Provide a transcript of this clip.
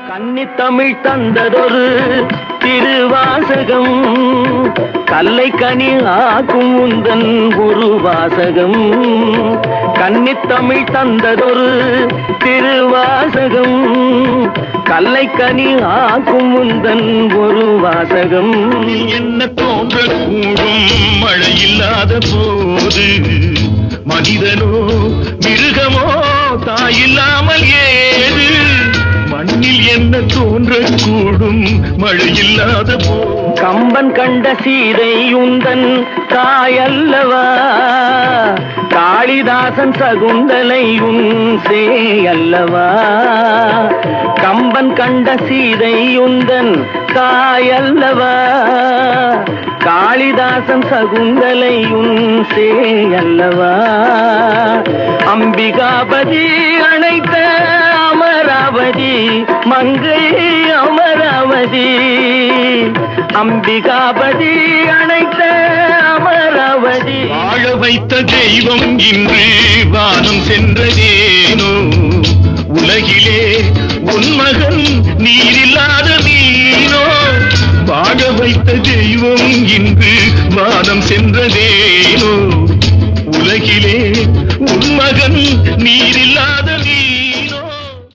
கன்னித்தமிழ் தந்ததொரு திருவாசகம், கல்லை கனி ஆக்கும் உந்தன் ஒரு வாசகம். கன்னித்தமிழ் தந்ததொரு திருவாசகம், கல்லை கனி ஆக்கும் உந்தன் ஒரு வாசகம். என்ன தோன்றக்கூடும் மழை இல்லாத போது, மனிதனோ மிருகமோ தாயில்லாமல் ஏது? மண்ணில் என்ன தோன்றக்கூடும் மழை இல்லாத போது. கம்பன் கண்ட சீதை உந்தன் தாயல்லவா, காளிதாசன் சகுந்தலை உன் சேயல்லவா. கம்பன் கண்ட சீதை உந்தன் தாயல்லவா, காளிதாசன் சகுந்தலை உன் சேயல்லவா. அம்பிகாபதி அணைத்த அமராவதி மங்கை அமராவதி, அம்பிகாபதி அணைத்த அமராவதி. வாழ வைத்த தெய்வம் இன்று வானம் சென்றதேனோ, உலகிலே உன் மகன் நீரில்லாத மீனோ. வாழ வைத்த தெய்வம் இன்று வானம் சென்றதேனோ, உலகிலே உன் மகன் நீரில்லாத மீனோ.